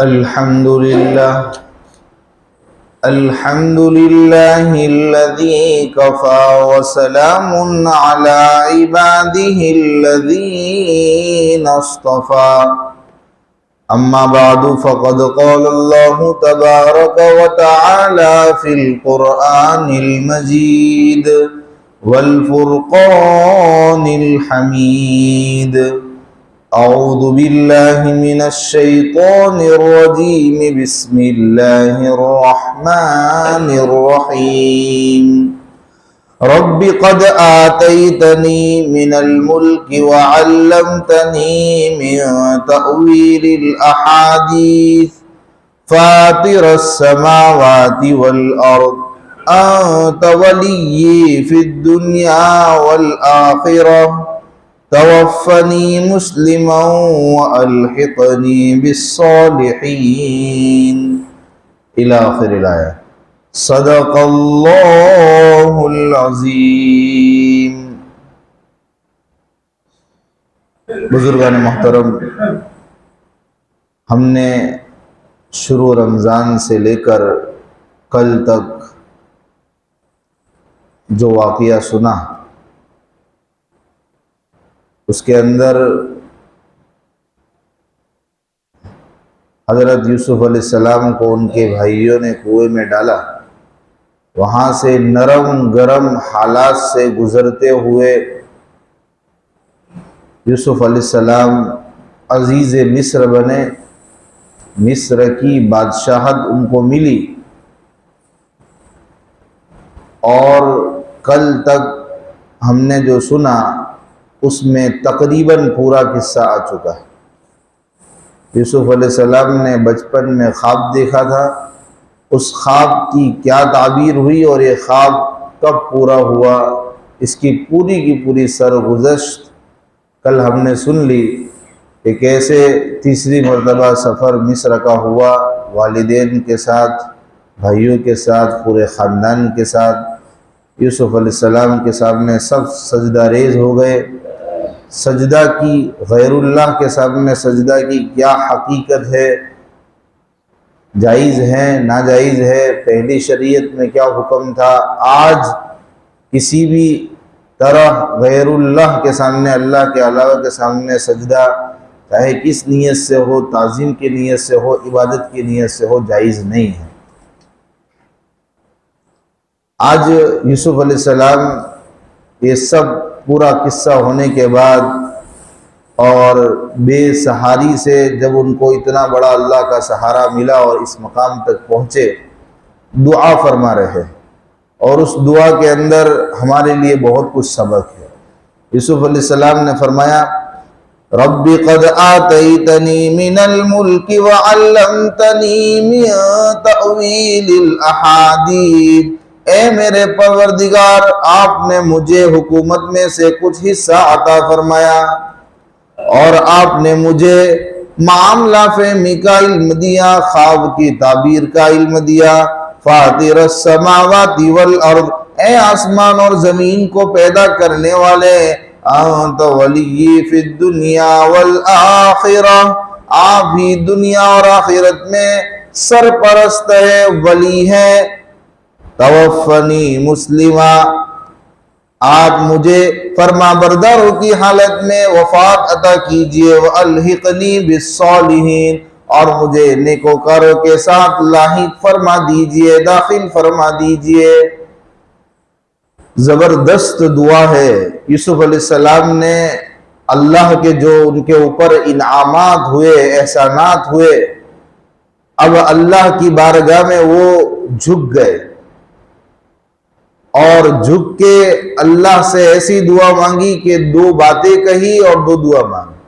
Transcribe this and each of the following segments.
الحمد لله الذي كفى وسلام على عباده الذين اصطفى أما بعد فقد قال الله تبارك وتعالى في القرآن المجيد والفرقان الحميد. أعوذ بالله من الشيطان الرجيم. بسم الله الرحمن الرحيم. رب قد آتيتني من الملك وعلمتني من تأويل الأحاديث فاطر السماوات والأرض أنت ولي في الدنيا والآخرة توفني مسلما وألحقني بالصالحين إلى آخر الآية. صدق اللہ العظیم. بزرگان محترم، ہم نے شروع رمضان سے لے کر کل تک جو واقعہ سنا، اس کے اندر حضرت یوسف علیہ السلام کو ان کے بھائیوں نے کنویں میں ڈالا. وہاں سے نرم گرم حالات سے گزرتے ہوئے یوسف علیہ السلام عزیز مصر بنے. مصر کی بادشاہت ان کو ملی، اور کل تک ہم نے جو سنا اس میں تقریباً پورا قصہ آ چکا ہے. یوسف علیہ السلام نے بچپن میں خواب دیکھا تھا، اس خواب کی کیا تعبیر ہوئی اور یہ خواب کب پورا ہوا، اس کی پوری سرگزشت کل ہم نے سن لی کہ کیسے تیسری مرتبہ سفر مصر کا ہوا، والدین کے ساتھ، بھائیوں کے ساتھ، پورے خاندان کے ساتھ. یوسف علیہ السلام کے سامنے سب سجدہ ریز ہو گئے. سجدہ کی غیر اللہ کے سامنے سجدہ کی کیا حقیقت ہے، جائز ہے ناجائز ہے، پہلی شریعت میں کیا حکم تھا. آج کسی بھی طرح غیر اللہ کے سامنے، اللہ کے علاوہ کے سامنے سجدہ چاہے کس نیت سے ہو، تعظیم کی نیت سے ہو، عبادت کی نیت سے ہو، جائز نہیں ہے. آج یوسف علیہ السلام یہ سب پورا قصہ ہونے کے بعد اور بے سہاری سے جب ان کو اتنا بڑا اللہ کا سہارا ملا اور اس مقام تک پہنچے، دعا فرما رہے، اور اس دعا کے اندر ہمارے لیے بہت کچھ سبق ہے. یوسف علیہ السلام نے فرمایا رب قد آتیتنی من الملک وعلمتنی من تأویل الاحادیث. اے میرے پروردگار، آپ نے مجھے حکومت میں سے کچھ حصہ عطا فرمایا اور آپ نے مجھے معاملہ فہمی کا علم دیا، خواب کی تعبیر کا علم دیا. فاطر السماوات والارض، اے آسمان اور زمین کو پیدا کرنے والے، انت ولی فی الدنیا والآخرہ، آپ ہی دنیا اور آخرت میں سرپرست ہے، ولی ہے. توفنی مسلمہ، آپ مجھے فرما برداروں کی حالت میں وفات عطا کیجئے. وَأَلْحِقْنِي بِالصَّالِحِينَ، اور مجھے نیکوکاروں کے ساتھ لاحق فرما دیجئے، داخل فرما دیجئے. زبردست دعا ہے. یوسف علیہ السلام نے اللہ کے جو ان کے اوپر انعامات ہوئے، احسانات ہوئے، اب اللہ کی بارگاہ میں وہ جھک گئے اور جھک کے اللہ سے ایسی دعا مانگی کہ دو باتیں کہی اور دو دعا مانگی.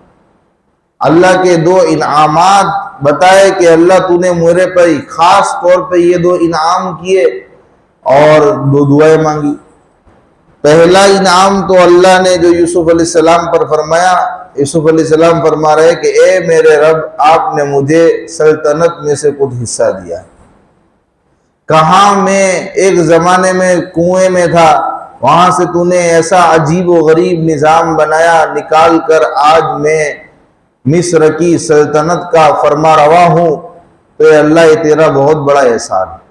اللہ کے دو انعامات بتائے کہ اللہ تو نے میرے پر خاص طور پہ یہ دو انعام کیے، اور دو دعائیں مانگی. پہلا انعام تو اللہ نے جو یوسف علیہ السلام پر فرمایا، یوسف علیہ السلام فرما رہے کہ اے میرے رب، آپ نے مجھے سلطنت میں سے کچھ حصہ دیا. کہاں میں ایک زمانے میں کنویں میں تھا، وہاں سے تو نے ایسا عجیب و غریب نظام بنایا، نکال کر آج میں مصر کی سلطنت کا فرما روا ہوں. تو اے اللہ یہ تیرا بہت بڑا احسان ہے۔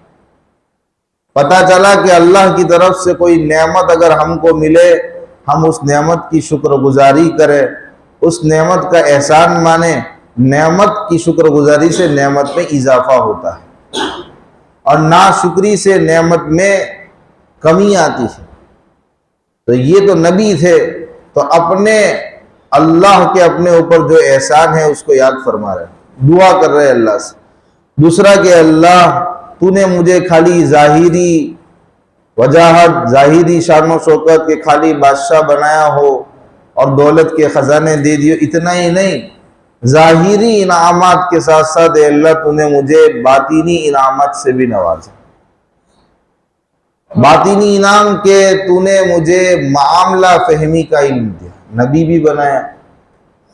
پتہ چلا کہ اللہ کی طرف سے کوئی نعمت اگر ہم کو ملے، ہم اس نعمت کی شکر گزاری کریں، اس نعمت کا احسان مانیں۔ نعمت کی شکر گزاری سے نعمت میں اضافہ ہوتا ہے، اور ناشکری سے نعمت میں کمی آتی ہے۔ تو یہ تو نبی تھے، تو اپنے اللہ کے اپنے اوپر جو احسان ہے اس کو یاد فرما رہے ہیں، دعا کر رہے ہیں اللہ سے۔ دوسرا کہ اللہ تو نے مجھے خالی ظاہری وجاہت، ظاہری شان و شوکت کے خالی بادشاہ بنایا ہو اور دولت کے خزانے دے دیو، اتنا ہی نہیں، ظاہری انعامات کے ساتھ ساتھ اے اللہ تو نے مجھے باطینی انعامات سے بھی نوازا۔ باطینی انعام کے تو نے مجھے معاملہ فہمی کا علم دیا، نبی بھی بنایا،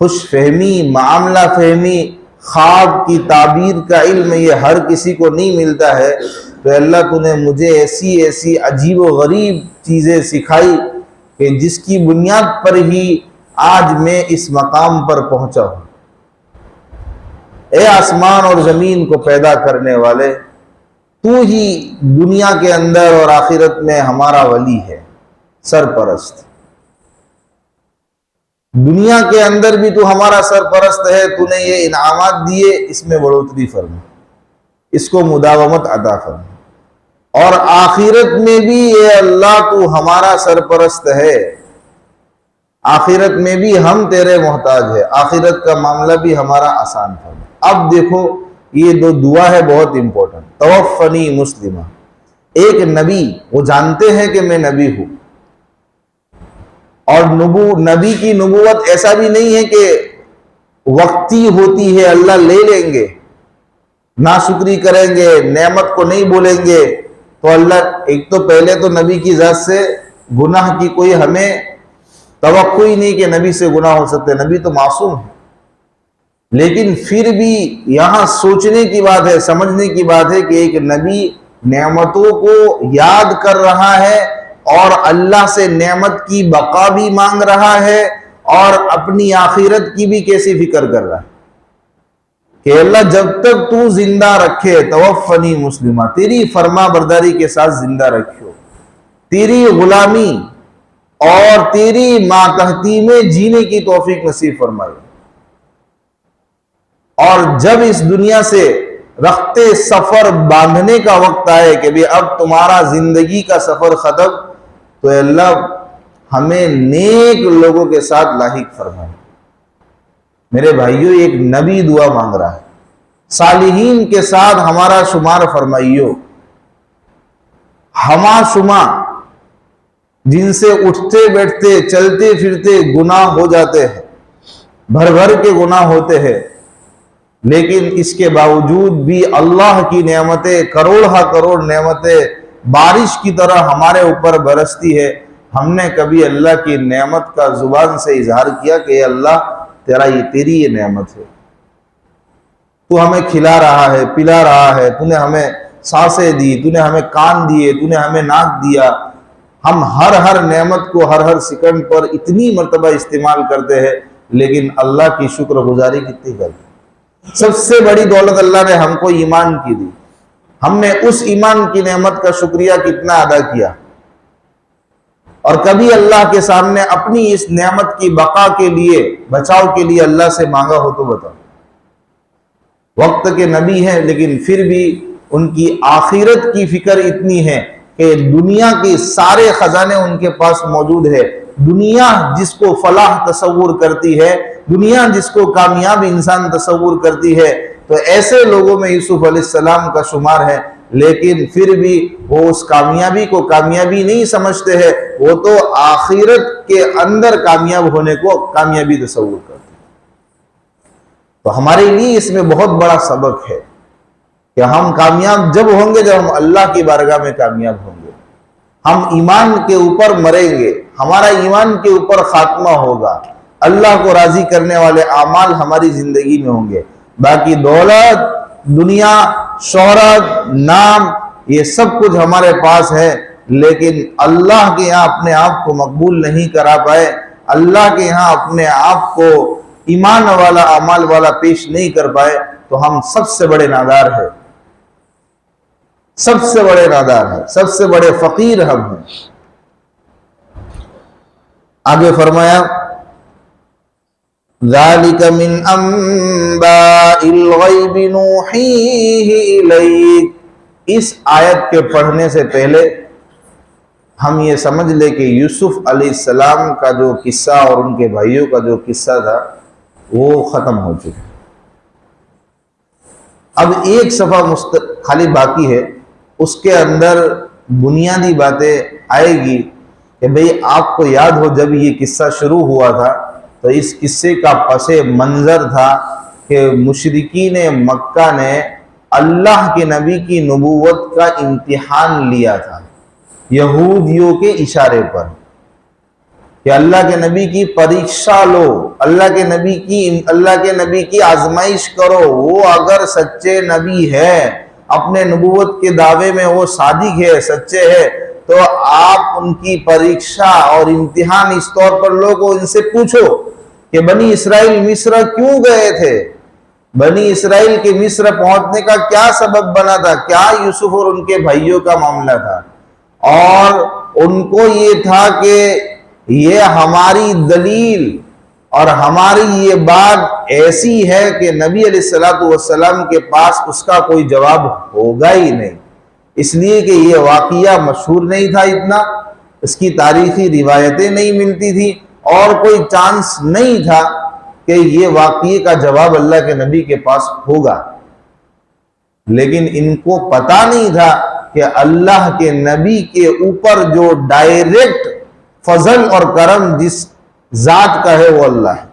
خوش فہمی، معاملہ فہمی، خواب کی تعبیر کا علم یہ ہر کسی کو نہیں ملتا ہے۔ تو اللہ تو نے مجھے ایسی ایسی عجیب و غریب چیزیں سکھائی کہ جس کی بنیاد پر ہی آج میں اس مقام پر پہنچا ہوں۔ اے آسمان اور زمین کو پیدا کرنے والے، تو ہی دنیا کے اندر اور آخرت میں ہمارا ولی ہے، سرپرست۔ دنیا کے اندر بھی تو ہمارا سرپرست ہے، تو نے یہ انعامات دیے، اس میں بڑھوتری فرما، اس کو مداومت عطا فرما، اور آخرت میں بھی اے اللہ تو ہمارا سرپرست ہے، آخرت میں بھی ہم تیرے محتاج ہے، آخرت کا معاملہ بھی ہمارا آسان فرما۔ اب دیکھو یہ دو دعا ہے بہت امپورٹنٹ، توفنی مسلمہ۔ ایک نبی وہ جانتے ہیں کہ میں نبی ہوں، اور نبی کی نبوت ایسا بھی نہیں ہے کہ وقتی ہوتی ہے، اللہ لے لیں گے، ناشکری کریں گے، نعمت کو نہیں بولیں گے تو اللہ، ایک تو پہلے تو نبی کی ذات سے گناہ کی کوئی ہمیں توقع ہی نہیں کہ نبی سے گناہ ہو سکتے، نبی تو معصوم ہے۔ لیکن پھر بھی یہاں سوچنے کی بات ہے، سمجھنے کی بات ہے کہ ایک نبی نعمتوں کو یاد کر رہا ہے اور اللہ سے نعمت کی بقا بھی مانگ رہا ہے، اور اپنی آخرت کی بھی کیسی فکر کر رہا ہے کہ اللہ جب تک تو زندہ رکھے، توفنی مسلمہ، تیری فرما برداری کے ساتھ زندہ رکھو، تیری غلامی اور تیری ماتحتی میں جینے کی توفیق نصیب فرمائے۔ اور جب اس دنیا سے رخت سفر باندھنے کا وقت آئے کہ بھی اب تمہارا زندگی کا سفر ختم، تو اے اللہ ہمیں نیک لوگوں کے ساتھ لاحق فرمائے۔ میرے بھائیوں، ایک نبی دعا مانگ رہا ہے، صالحین کے ساتھ ہمارا شمار فرمائیو۔ ہما شما جن سے اٹھتے بیٹھتے چلتے پھرتے گناہ ہو جاتے ہیں، بھر بھر کے گناہ ہوتے ہیں، لیکن اس کے باوجود بھی اللہ کی نعمتیں، کروڑ ہا کروڑ نعمتیں بارش کی طرح ہمارے اوپر برستی ہے۔ ہم نے کبھی اللہ کی نعمت کا زبان سے اظہار کیا کہ اے اللہ تیری یہ نعمت ہے، تو ہمیں کھلا رہا ہے، پلا رہا ہے، تو نے ہمیں سانسیں دی، تو نے ہمیں کان دیے، تو نے ہمیں ناک دیا۔ ہم ہر نعمت کو ہر سیکنڈ پر اتنی مرتبہ استعمال کرتے ہیں، لیکن اللہ کی شکر گزاری کتنی کرتے ہیں؟ سب سے بڑی دولت اللہ نے ہم کو ایمان کی دی، ہم نے اس ایمان کی نعمت کا شکریہ کتنا ادا کیا، اور کبھی اللہ کے سامنے اپنی اس نعمت کی بقا کے لیے، بچاؤ کے لیے اللہ سے مانگا ہو تو بتاؤ۔ وقت کے نبی ہیں لیکن پھر بھی ان کی آخرت کی فکر اتنی ہے کہ دنیا کے سارے خزانے ان کے پاس موجود ہے۔ دنیا جس کو فلاح تصور کرتی ہے، دنیا جس کو کامیاب انسان تصور کرتی ہے، تو ایسے لوگوں میں یوسف علیہ السلام کا شمار ہے، لیکن پھر بھی وہ اس کامیابی کو کامیابی نہیں سمجھتے ہیں، وہ تو آخرت کے اندر کامیاب ہونے کو کامیابی تصور کرتے ہیں۔ تو ہمارے لیے اس میں بہت بڑا سبق ہے کہ ہم کامیاب جب ہوں گے جب ہم اللہ کی بارگاہ میں کامیاب ہوں گے، ہم ایمان کے اوپر مریں گے، ہمارا ایمان کے اوپر خاتمہ ہوگا، اللہ کو راضی کرنے والے اعمال ہماری زندگی میں ہوں گے۔ باقی دولت، دنیا، شہرت، نام، یہ سب کچھ ہمارے پاس ہے، لیکن اللہ کے یہاں اپنے آپ کو مقبول نہیں کرا پائے، اللہ کے یہاں اپنے آپ کو ایمان والا اعمال والا پیش نہیں کر پائے تو ہم سب سے بڑے نادار ہیں، سب سے بڑے نادار ہیں، سب سے بڑے فقیر ہم ہیں۔ آگے فرمایا ذَلِكَ مِنْ أَنْبَاءِ الْغَيْبِ نُوحِيهِ إِلَيْكَ۔ اس آیت کے پڑھنے سے پہلے ہم یہ سمجھ لیں کہ یوسف علیہ السلام کا جو قصہ اور ان کے بھائیوں کا جو قصہ تھا وہ ختم ہو چکا۔ اب ایک صفحہ خالی باقی ہے، اس کے اندر بنیادی باتیں آئے گی کہ بھئی آپ کو یاد ہو جب یہ قصہ شروع ہوا تھا تو اس قصے کا پس منظر تھا کہ مشرکین مکہ نے اللہ کے نبی کی نبوت کا امتحان لیا تھا یہودیوں کے اشارے پر کہ اللہ کے نبی کی پریکشا لو، اللہ کے نبی کی آزمائش کرو، وہ اگر سچے نبی ہے، اپنے نبوت کے دعوے میں وہ صادق ہے، سچے ہے، تو آپ ان کی پریکشا اور امتحان اس طور پر لو کو ان سے پوچھو کہ بنی اسرائیل مصر کیوں گئے تھے، بنی اسرائیل کے مصر پہنچنے کا کیا سبب بنا تھا، کیا یوسف اور ان کے بھائیوں کا معاملہ تھا، اور ان کو یہ تھا کہ یہ ہماری دلیل اور ہماری یہ بات ایسی ہے کہ نبی علیہ السلام کے پاس اس کا کوئی جواب ہوگا ہی نہیں، اس لیے کہ یہ واقعہ مشہور نہیں تھا اتنا، اس کی تاریخی روایتیں نہیں ملتی تھی اور کوئی چانس نہیں تھا کہ یہ واقعے کا جواب اللہ کے نبی کے پاس ہوگا۔ لیکن ان کو پتا نہیں تھا کہ اللہ کے نبی کے اوپر جو ڈائریکٹ فضل اور کرم جس ذات کا ہے وہ اللہ ہے۔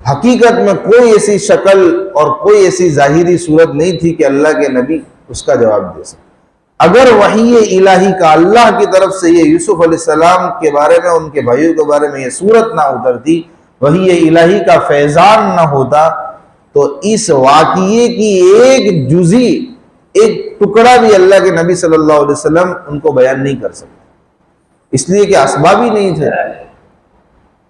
حقیقت میں کوئی ایسی شکل اور کوئی ایسی ظاہری صورت نہیں تھی کہ اللہ کے نبی اس کا جواب دے سکے۔ اگر وحی الہی کا اللہ کی طرف سے یہ یوسف علیہ السلام کے بارے میں، ان کے بھائیوں کے بارے میں یہ صورت نہ اترتی، وحی الہی کا فیضان نہ ہوتا، تو اس واقعے کی ایک جزئی، ایک ٹکڑا بھی اللہ کے نبی صلی اللہ علیہ وسلم ان کو بیان نہیں کر سکتے، اس لیے کہ اسباب ہی نہیں تھے۔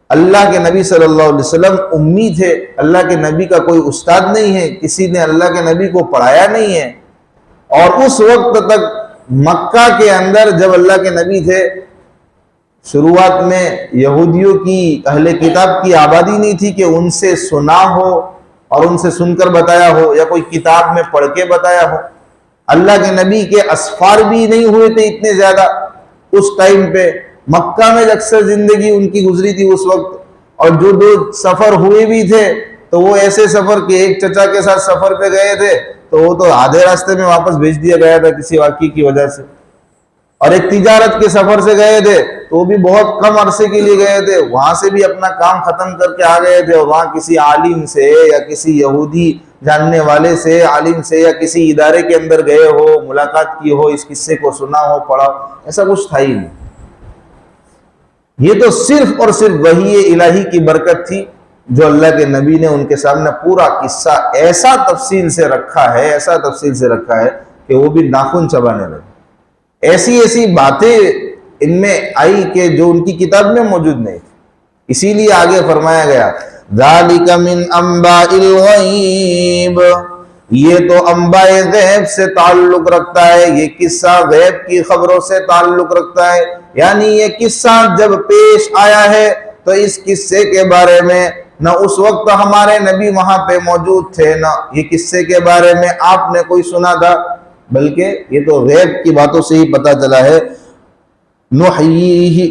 اللہ کے نبی صلی اللہ علیہ وسلم امی تھے، اللہ کے نبی کا کوئی استاد نہیں ہے، کسی نے اللہ کے نبی کو پڑھایا نہیں ہے، اور اس وقت تک مکہ کے اندر جب اللہ کے نبی تھے، شروعات میں یہودیوں کی، اہل کتاب کی آبادی نہیں تھی کہ ان سے سنا ہو اور ان سے سن کر بتایا ہو یا کوئی کتاب میں پڑھ کے بتایا ہو۔ اللہ کے نبی کے اسفار بھی نہیں ہوئے تھے اتنے زیادہ اس ٹائم پہ، مکہ میں اکثر زندگی ان کی گزری تھی اس وقت، اور جو دو سفر ہوئے بھی تھے تو وہ ایسے سفر کہ ایک چچا کے ساتھ سفر پہ گئے تھے تو وہ تو آدھے راستے میں واپس بھیج دیا گیا تھا کسی واقعے کی وجہ سے، اور ایک تجارت کے سفر سے گئے تھے تو وہ بھی بہت کم عرصے کے لیے گئے تھے، وہاں سے بھی اپنا کام ختم کر کے آ گئے تھے، اور وہاں کسی عالم سے یا کسی یہودی جاننے والے سے، عالم سے یا کسی ادارے کے اندر گئے ہو، ملاقات کی ہو، اس قصے کو سنا ہو، پڑھا، ایسا کچھ تھا ہی نہیں۔ یہ تو صرف اور صرف وحی الہی کی برکت تھی جو اللہ کے نبی نے ان کے سامنے پورا قصہ ایسا تفصیل سے رکھا ہے کہ وہ بھی ناخن چبانے لگے۔ ایسی باتیں ان میں آئی کہ جو ان کی کتاب میں موجود نہیں تھی، اسی لیے آگے فرمایا گیا ذَلِكَ مِنْ أَنْبَاءِ الْغَيْبِ، یہ تو انباء غیب سے تعلق رکھتا ہے، یہ قصہ غیب کی خبروں سے تعلق رکھتا ہے، یعنی یہ قصہ جب پیش آیا ہے تو اس قصے کے بارے میں نہ اس وقت ہمارے نبی وہاں پہ موجود تھے، نہ یہ قصے کے بارے میں آپ نے کوئی سنا تھا، بلکہ یہ تو غیب کی باتوں سے ہی پتہ چلا ہے۔ نوحیہ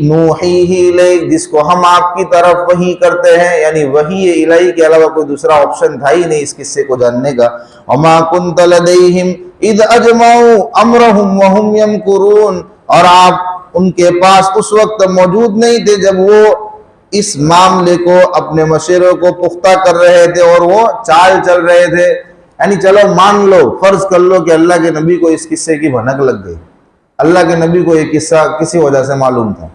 الیک، جس کو ہم آپ کی طرف وحی کرتے ہیں، یعنی وحی الہی کے علاوہ کوئی دوسرا آپشن تھا ہی نہیں اس قصے کو جاننے کا۔ وما کنت لدیہم اذ اجمعوا امرہم وہم یمکرون، اور آپ ان کے پاس اس وقت موجود نہیں تھے جب وہ اس معاملے کو، اپنے مشورے کو پختہ کر رہے تھے اور وہ چال چل رہے تھے، یعنی چلو مان لو، فرض کر لو کہ اللہ کے نبی کو اس قصے کی بھنک لگ گئی، اللہ کے نبی کو یہ قصہ کسی وجہ سے معلوم تھا،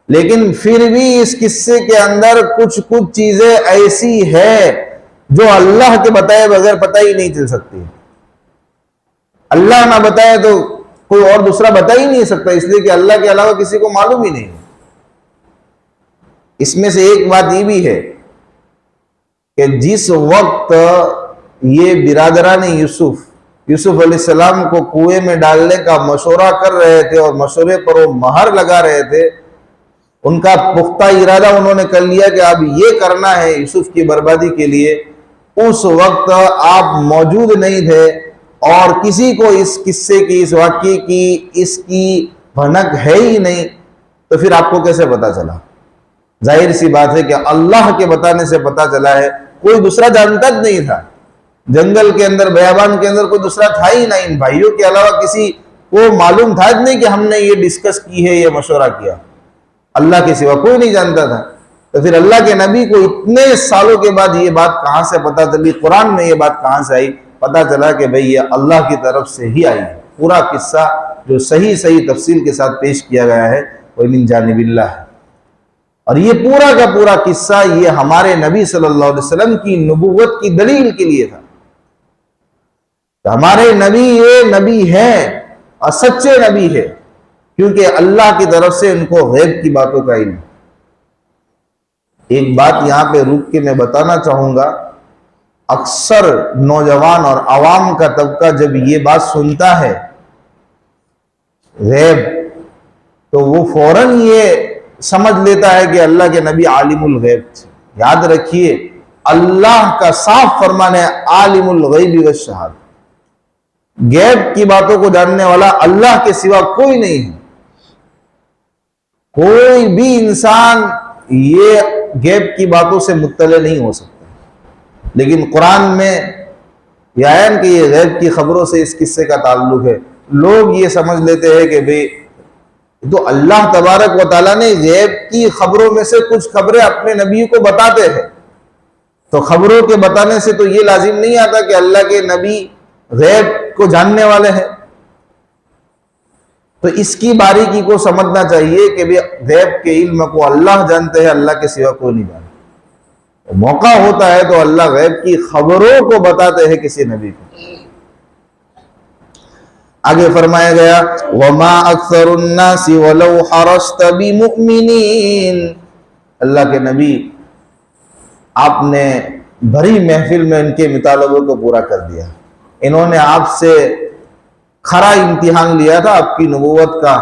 لیکن پھر بھی اس قصے کے اندر کچھ چیزیں ایسی ہے جو اللہ کے بتائے بغیر پتہ ہی نہیں چل سکتی۔ اللہ نہ بتائے تو کوئی اور دوسرا بتا ہی نہیں سکتا، اس لیے کہ اللہ کے علاوہ کسی کو معلوم ہی نہیں۔ اس میں سے ایک بات یہ بھی ہے کہ جس وقت یہ برادران یوسف علیہ السلام کو کنویں میں ڈالنے کا مشورہ کر رہے تھے اور مشورے پر وہ مہر لگا رہے تھے، ان کا پختہ ارادہ انہوں نے کر لیا کہ اب یہ کرنا ہے یوسف کی بربادی کے لیے، اس وقت آپ موجود نہیں تھے اور کسی کو اس قصے کی، اس واقعے کی، اس کی بھنک ہے ہی نہیں، تو پھر آپ کو کیسے پتا چلا؟ ظاہر سی بات ہے کہ اللہ کے بتانے سے پتا چلا ہے، کوئی دوسرا جانتا نہیں تھا، جنگل کے اندر، بیابان کے اندر کوئی دوسرا تھا ہی نہیں، ان بھائیوں کے علاوہ کسی کو معلوم تھا نہیں کہ ہم نے یہ ڈسکس کی ہے، یہ مشورہ کیا، اللہ کے سوا کوئی نہیں جانتا تھا۔ تو پھر اللہ کے نبی کو اتنے سالوں کے بعد یہ بات کہاں سے پتا چلی، قرآن میں یہ بات کہاں سے آئی؟ پتا چلا کہ بھئی یہ اللہ کی طرف سے ہی آئی ہے۔ پورا قصہ جو صحیح تفصیل کے ساتھ پیش کیا گیا ہے وہ من جانب اللہ ہے، اور یہ پورا کا پورا قصہ یہ ہمارے نبی صلی اللہ علیہ وسلم کی نبوت کی دلیل کے لیے تھا۔ ہمارے نبی یہ نبی ہے اور سچے نبی ہے، کیونکہ اللہ کی طرف سے ان کو غیب کی باتوں کا علم۔ ایک بات یہاں پہ رک کے میں بتانا چاہوں گا، اکثر نوجوان اور عوام کا طبقہ جب یہ بات سنتا ہے غیب، تو وہ فوراً یہ سمجھ لیتا ہے کہ اللہ کے نبی عالم الغیب تھے۔ یاد رکھیے، اللہ کا صاف فرمان ہے عالم الغیب والشہادہ، غیب کی باتوں کو جاننے والا اللہ کے سوا کوئی نہیں ہے۔ کوئی بھی انسان یہ غیب کی باتوں سے مطلع نہیں ہو سکتا، لیکن قرآن میں یہ آیا کہ یہ غیب کی خبروں سے اس قصے کا تعلق ہے۔ لوگ یہ سمجھ لیتے ہیں کہ بھئی تو اللہ تبارک و تعالیٰ نے غیب کی خبروں میں سے کچھ خبریں اپنے نبی کو بتاتے ہیں، تو خبروں کے بتانے سے تو یہ لازم نہیں آتا کہ اللہ کے نبی غیب کو جاننے والے ہیں۔ تو اس کی باریکی کو سمجھنا چاہیے کہ غیب کے علم کو اللہ جانتے ہیں، اللہ کے سوا کوئی نہیں جانتا۔ موقع ہوتا ہے تو اللہ غیب کی خبروں کو بتاتے ہیں کسی نبی کو۔ آگے فرمایا گیا وَمَا أَكْثَرُ النَّاسِ وَلَوْ حَرَصْتَ بِمُؤْمِنِينَ، اللہ کے نبی آپ نے بھری محفل میں ان کے مطالبوں کو پورا کر دیا۔ انہوں نے آپ سے کھرا امتحان لیا تھا آپ کی نبوت کا،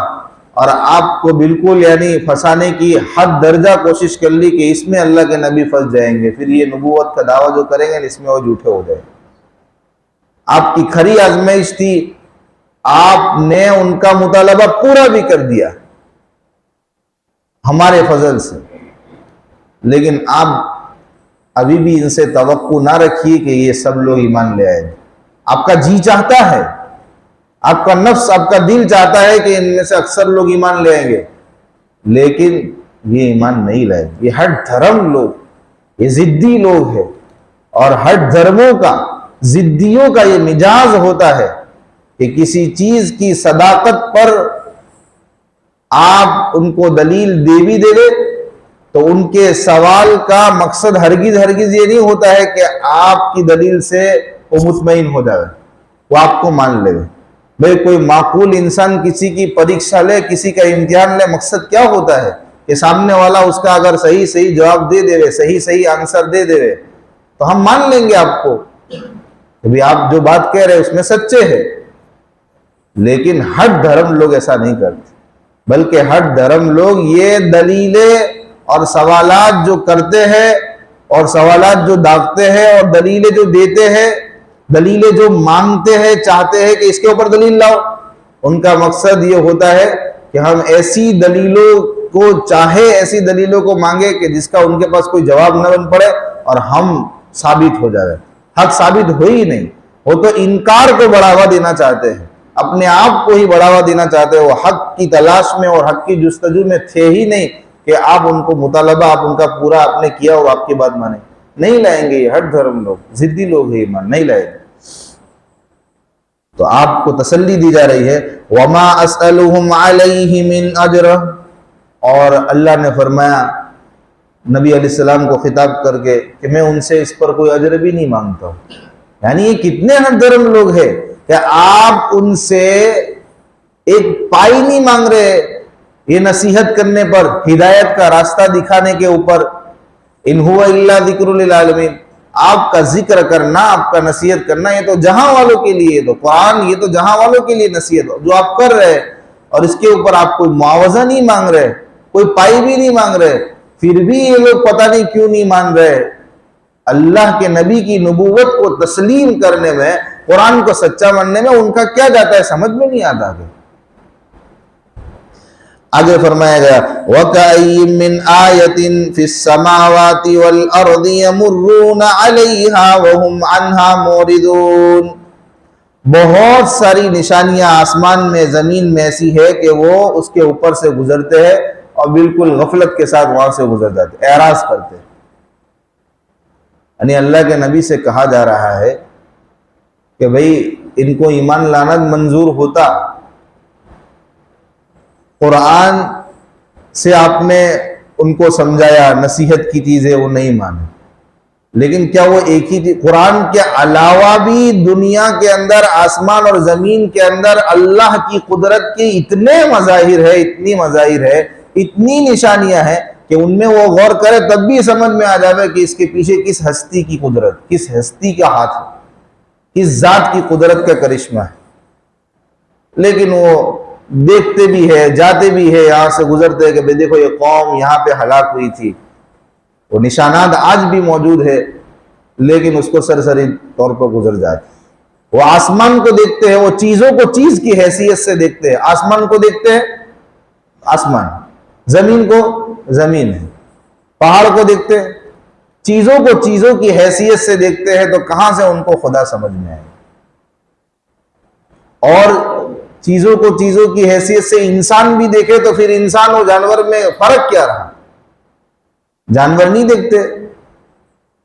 اور آپ کو بالکل پھنسانے کی حد درجہ کوشش کر لی کہ اس میں اللہ کے نبی پھنس جائیں گے، پھر یہ نبوت کا دعویٰ جو کریں گے اس میں وہ جھوٹے ہو جائیں۔ آپ کی کھری آزمائش تھی، آپ نے ان کا مطالبہ پورا بھی کر دیا ہمارے فضل سے، لیکن آپ ابھی بھی ان سے توقع نہ رکھیے کہ یہ سب لوگ ایمان لے آئیں۔ آپ کا جی چاہتا ہے، آپ کا نفس، آپ کا دل چاہتا ہے کہ ان میں سے اکثر لوگ ایمان لے آئیں گے، لیکن یہ ایمان نہیں لائیں گے۔ یہ ہٹ دھرم لوگ، یہ ضدی لوگ ہیں، اور ہٹ دھرموں کا، ضدیوں کا یہ مزاج ہوتا ہے کہ کسی چیز کی صداقت پر آپ ان کو دلیل دے بھی دے دے تو ان کے سوال کا مقصد ہرگز یہ نہیں ہوتا ہے کہ آپ کی دلیل سے وہ مطمئن ہو جائے، وہ آپ کو مان لے۔ بھئی کوئی معقول انسان کسی کی پریکشا لے، کسی کا امتحان لے، مقصد کیا ہوتا ہے کہ سامنے والا اس کا اگر صحیح جواب دے دے، صحیح آنسر دے دے تو ہم مان لیں گے آپ کو کہ آپ جو بات کہہ رہے اس میں سچے ہیں۔ لیکن ہٹ دھرم لوگ ایسا نہیں کرتے، بلکہ ہٹ دھرم لوگ یہ دلیلیں اور سوالات جو کرتے ہیں اور سوالات جو داغتے ہیں اور دلیلیں جو دیتے ہیں، دلیلیں جو مانگتے ہیں، چاہتے ہیں کہ اس کے اوپر دلیل لاؤ، ان کا مقصد یہ ہوتا ہے کہ ہم ایسی دلیلوں کو چاہے، ایسی دلیلوں کو مانگے کہ جس کا ان کے پاس کوئی جواب نہ بن پڑے اور ہم ثابت ہو جائے۔ حق ثابت ہو ہی نہیں، وہ تو انکار کو بڑھاوا دینا چاہتے ہیں، اپنے آپ کو ہی بڑھاوا دینا چاہتے ہیں۔ وہ حق کی تلاش میں اور حق کی جستجو میں تھے ہی نہیں کہ آپ ان کو مطالبہ آپ ان کا پورا آپ نے کیا اور آپ کی بات مانیں، نہیں لائیں گے۔ یہ ہٹ دھرم لوگ، ضدی لوگ ہیں، ایمان نہیں لائیں گے۔ تو آپ کو تسلی دی جا رہی ہے وَمَا أَسْأَلُهُمْ عَلَيْهِ مِنْ أَجْرٍ، اور اللہ نے فرمایا نبی علیہ السلام کو خطاب کر کے کہ میں ان سے اس پر کوئی اجر بھی نہیں مانگتا ہوں۔ یعنی یہ کتنے ہٹ دھرم لوگ ہیں کہ آپ ان سے ایک پائی نہیں مانگ رہے، یہ نصیحت کرنے پر، ہدایت کا راستہ دکھانے کے اوپر۔ ان هو الا ذکر للعالمین، آپ کا ذکر کرنا، آپ کا نصیحت کرنا، یہ تو جہاں والوں کے لیے، تو قرآن یہ تو جہاں والوں کے لیے نصیحت ہو جو آپ کر رہے اور اس کے اوپر آپ کوئی معاوضہ نہیں مانگ رہے، کوئی پائی بھی نہیں مانگ رہے، پھر بھی یہ لوگ پتہ نہیں کیوں نہیں مان رہے۔ اللہ کے نبی کی نبوت کو تسلیم کرنے میں، قرآن کو سچا ماننے میں ان کا کیا جاتا ہے، سمجھ میں نہیں آتا۔ آگے فرمایا گیا وَكَأَيٍّ مِّنْ آيَةٍ فِي السَّمَاوَاتِ وَالْأَرْضِ يَمُرُّونَ عَلَيْهَا وَهُمْ عَنْهَا مُعْرِضُونَ، بہت ساری نشانیاں آسمان میں، زمین میں ایسی ہے کہ وہ اس کے اوپر سے گزرتے ہیں اور بالکل غفلت کے ساتھ وہاں سے گزر جاتے، اعراض کرتے ہیں۔ یعنی اللہ کے نبی سے کہا جا رہا ہے کہ بھئی ان کو ایمان لانا منظور ہوتا، قرآن سے آپ نے ان کو سمجھایا، نصیحت کی چیزیں وہ نہیں مانے، لیکن کیا وہ ایک ہی قرآن کے علاوہ بھی دنیا کے اندر، آسمان اور زمین کے اندر اللہ کی قدرت کے اتنے مظاہر ہے، اتنی مظاہر ہے، اتنی نشانیاں ہیں کہ ان میں وہ غور کرے تب بھی سمجھ میں آ جائے کہ اس کے پیچھے کس ہستی کی قدرت، کس ہستی کا ہاتھ ہے، کس ذات کی قدرت کا کرشمہ ہے۔ لیکن وہ دیکھتے بھی ہے، جاتے بھی ہے، یہاں سے گزرتے ہیں کہ بھئی دیکھو یہ قوم یہاں پہ ہلاک ہوئی تھی، وہ نشانات آج بھی موجود ہے، لیکن اس کو سرسری طور پر گزر جاتے۔ وہ آسمان کو دیکھتے ہیں، وہ چیزوں کو چیز کی حیثیت سے دیکھتے ہیں، آسمان کو دیکھتے ہیں آسمان، زمین کو زمین ہے، پہاڑ کو دیکھتے ہیں، چیزوں کو چیزوں کی حیثیت سے دیکھتے ہیں، تو کہاں سے ان کو خدا سمجھ میں آئے؟ اور چیزوں کو چیزوں کی حیثیت سے انسان بھی دیکھے تو پھر انسان اور جانور میں فرق کیا رہا؟ جانور نہیں دیکھتے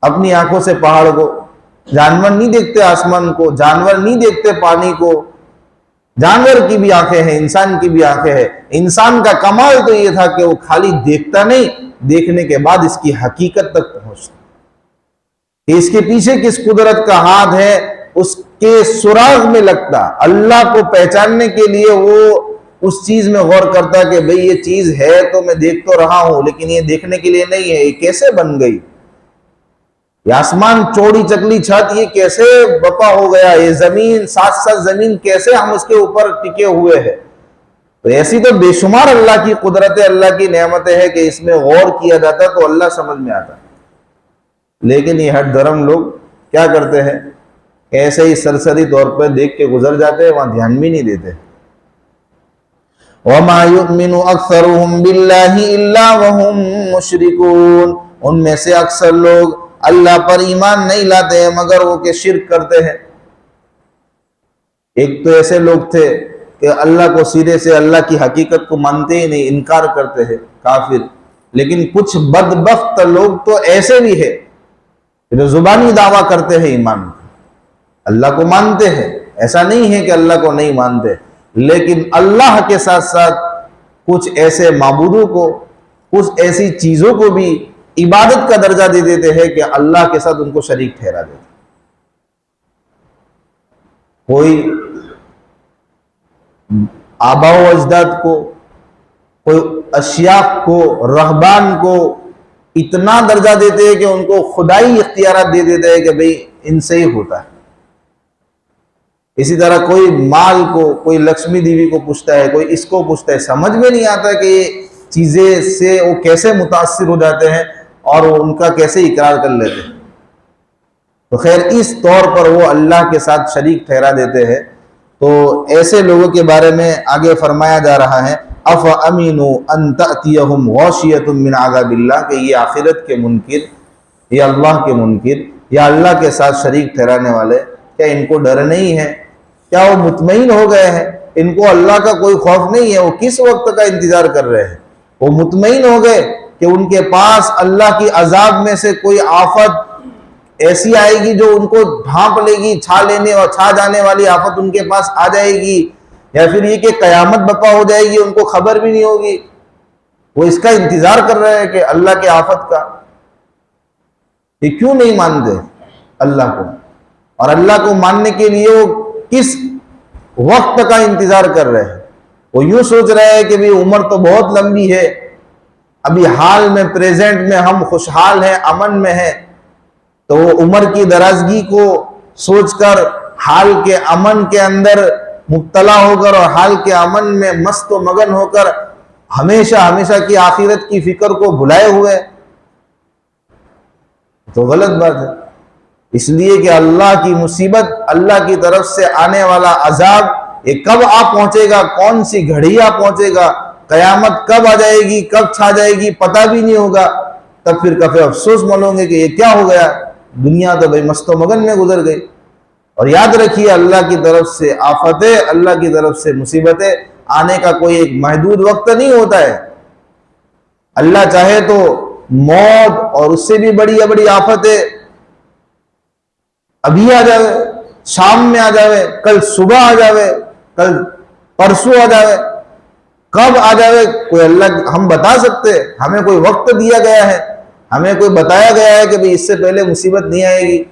اپنی آنکھوں سے پہاڑ کو، جانور نہیں دیکھتے آسمان کو، جانور نہیں دیکھتے پانی کو۔ جانور کی بھی آنکھیں ہیں، انسان کی بھی آنکھیں ہیں۔ انسان کا کمال تو یہ تھا کہ وہ خالی دیکھتا نہیں، دیکھنے کے بعد اس کی حقیقت تک پہنچتا، کہ اس کے پیچھے کس قدرت کا ہاتھ ہے، اس کے سراغ میں لگتا، اللہ کو پہچاننے کے لیے وہ اس چیز میں غور کرتا کہ بھئی یہ چیز ہے تو میں دیکھ تو رہا ہوں، لیکن یہ دیکھنے کے لیے نہیں ہے، یہ کیسے بن گئی؟ یہ آسمان چوڑی چکلی چھت یہ کیسے بپا ہو گیا؟ یہ زمین، ساتھ ساتھ زمین کیسے ہم اس کے اوپر ٹکے ہوئے ہیں؟ تو ایسی تو بے شمار اللہ کی قدرتیں، اللہ کی نعمتیں ہیں کہ اس میں غور کیا جاتا تو اللہ سمجھ میں آتا۔ لیکن یہ ہٹ درم لوگ کیا کرتے ہیں؟ ایسے ہی سرسری طور پر دیکھ کے گزر جاتے ہیں، وہاں دھیان بھی نہیں دیتے۔ وَمَا يُؤْمِنُ أَكْثَرُهُمْ بِاللَّهِ إِلَّا وَهُمْ مُشْرِكُونَ، ان میں سے اکثر لوگ اللہ پر ایمان نہیں لاتے ہیں مگر وہ کہ شرک کرتے ہیں۔ ایک تو ایسے لوگ تھے کہ اللہ کو سیدھے سے، اللہ کی حقیقت کو مانتے ہی نہیں، انکار کرتے ہیں، کافر۔ لیکن کچھ بدبخت لوگ تو ایسے بھی ہیں جو زبانی دعویٰ کرتے ہیں ایمان کا، اللہ کو مانتے ہیں، ایسا نہیں ہے کہ اللہ کو نہیں مانتے، لیکن اللہ کے ساتھ ساتھ کچھ ایسے معبودوں کو، کچھ ایسی چیزوں کو بھی عبادت کا درجہ دے دیتے ہیں کہ اللہ کے ساتھ ان کو شریک ٹھہرا دیتے۔ کوئی آباء و اجداد کو، کوئی اشیاخ کو، رہبان کو اتنا درجہ دیتے ہیں کہ ان کو خدائی اختیارات دے دیتے ہیں کہ بھئی ان سے ہی ہوتا ہے۔ اسی طرح کوئی مال کو، کوئی لکشمی دیوی کو پوچھتا ہے، کوئی اس کو پوچھتا ہے، سمجھ میں نہیں آتا کہ یہ چیزیں سے وہ کیسے متاثر ہو جاتے ہیں اور وہ ان کا کیسے اقرار کر لیتے ہیں۔ تو خیر اس طور پر وہ اللہ کے ساتھ شریک ٹھہرا دیتے ہیں۔ تو ایسے لوگوں کے بارے میں آگے فرمایا جا رہا ہے أَفَأَمِنُوا أَن تَأْتِيَهُمْ غَاشِيَةٌ مِّنْ عَذَابِ اللَّهِ، کہ یہ آخرت کے منکر، یہ اللہ کے منکر یا اللہ کے ساتھ شریک ٹھہرانے والے، کیا ان کو ڈر نہیں ہے؟ کیا وہ مطمئن ہو گئے ہیں؟ ان کو اللہ کا کوئی خوف نہیں ہے؟ وہ کس وقت کا انتظار کر رہے ہیں؟ وہ مطمئن ہو گئے کہ ان کے پاس اللہ کی عذاب میں سے کوئی آفت ایسی آئے گی جو ان کو ڈھانپ لے گی، چھا جانے والی آفت ان کے پاس آ جائے گی، یا پھر یہ کہ قیامت بپا ہو جائے گی، ان کو خبر بھی نہیں ہوگی؟ وہ اس کا انتظار کر رہے ہیں کہ اللہ کے آفت کا۔ یہ کیوں نہیں مانتے اللہ کو؟ اور اللہ کو ماننے کے لیے وہ کس وقت کا انتظار کر رہے ہیں؟ وہ یوں سوچ رہے ہیں کہ بھی عمر تو بہت لمبی ہے، ابھی حال میں، پریزنٹ میں ہم خوشحال ہیں، امن میں ہیں، تو وہ عمر کی درازگی کو سوچ کر حال کے امن کے اندر مبتلا ہو کر اور حال کے امن میں مست و مگن ہو کر ہمیشہ ہمیشہ کی آخرت کی فکر کو بھلائے ہوئے، تو غلط بات ہے۔ اس لیے کہ اللہ کی مصیبت، اللہ کی طرف سے آنے والا عذاب، یہ کب آ پہنچے گا، کون سی گھڑی آ پہنچے گا، قیامت کب آ جائے گی، کب چھا جائے گی، پتہ بھی نہیں ہوگا۔ تب پھر کبھی افسوس منوں گے کہ یہ کیا ہو گیا، دنیا تو بھائی مست و مگن میں گزر گئی۔ اور یاد رکھیے اللہ کی طرف سے آفتیں، اللہ کی طرف سے مصیبتیں آنے کا کوئی ایک محدود وقت نہیں ہوتا ہے۔ اللہ چاہے تو موت اور اس سے بھی بڑی آفتیں ابھی آ جاوے، شام میں آ جاوے، کل صبح آ جاوے، کل پرسوں آ جاوے، کب آ جاوے کوئی اللہ ہم بتا سکتے؟ ہمیں کوئی وقت دیا گیا ہے، ہمیں کوئی بتایا گیا ہے کہ بھئی اس سے پہلے مصیبت نہیں آئے گی؟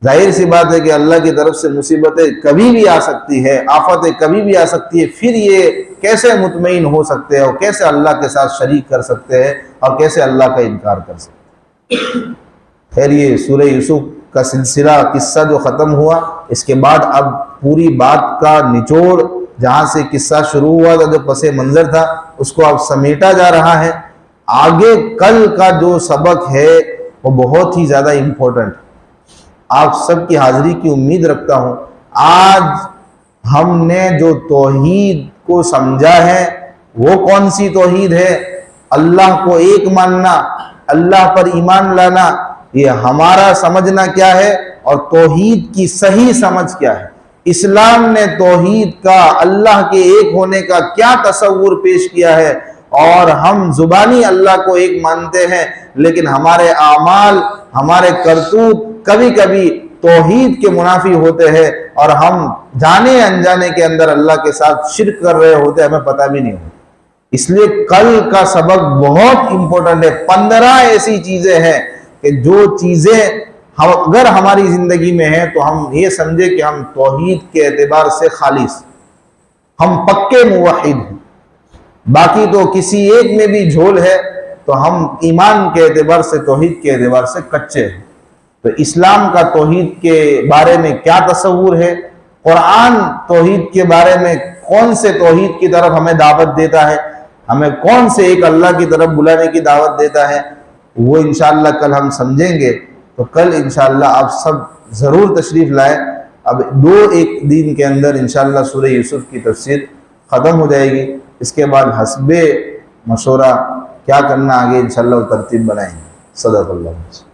ظاہر سی بات ہے کہ اللہ کی طرف سے مصیبتیں کبھی بھی آ سکتی ہے، آفتیں کبھی بھی آ سکتی ہے۔ پھر یہ کیسے مطمئن ہو سکتے ہیں اور کیسے اللہ کے ساتھ شریک کر سکتے ہیں اور کیسے اللہ کا انکار کر سکتے ہیں؟ خیر، یہ سورہ یوسف کا سلسلہ قصہ جو ختم ہوا، اس کے بعد اب پوری بات کا نچوڑ، جہاں سے قصہ شروع ہوا تھا، جو پس منظر تھا، اس کو اب سمیٹا جا رہا ہے۔ آگے کل کا جو سبق ہے وہ بہت ہی زیادہ امپورٹنٹ، آپ سب کی حاضری کی امید رکھتا ہوں۔ آج ہم نے جو توحید کو سمجھا ہے وہ کون سی توحید ہے؟ اللہ کو ایک ماننا، اللہ پر ایمان لانا، یہ ہمارا سمجھنا کیا ہے اور توحید کی صحیح سمجھ کیا ہے۔ اسلام نے توحید کا، اللہ کے ایک ہونے کا کیا تصور پیش کیا ہے، اور ہم زبانی اللہ کو ایک مانتے ہیں لیکن ہمارے اعمال، ہمارے کرتوت کبھی کبھی توحید کے منافی ہوتے ہیں اور ہم جانے انجانے کے اندر اللہ کے ساتھ شرک کر رہے ہوتے ہیں، ہمیں پتہ بھی نہیں ہوتا۔ اس لیے کل کا سبق بہت امپورٹنٹ ہے۔ 15 ایسی چیزیں ہیں کہ جو چیزیں اگر ہماری زندگی میں ہیں تو ہم یہ سمجھے کہ ہم توحید کے اعتبار سے خالص، ہم پکے موحد ہیں۔ باقی تو کسی ایک میں بھی جھول ہے تو ہم ایمان کے اعتبار سے، توحید کے اعتبار سے کچے ہیں۔ تو اسلام کا توحید کے بارے میں کیا تصور ہے، قرآن توحید کے بارے میں کون سے توحید کی طرف ہمیں دعوت دیتا ہے، ہمیں کون سے ایک اللہ کی طرف بلانے کی دعوت دیتا ہے، وہ انشاءاللہ کل ہم سمجھیں گے۔ تو کل انشاءاللہ آپ سب ضرور تشریف لائیں۔ اب 2-1 دن کے اندر انشاءاللہ سورہ یوسف کی تفسیر ختم ہو جائے گی۔ اس کے بعد حسب مشورہ کیا کرنا آگے انشاءاللہ وہ ترتیب بنائیں گے۔ صدق اللہ۔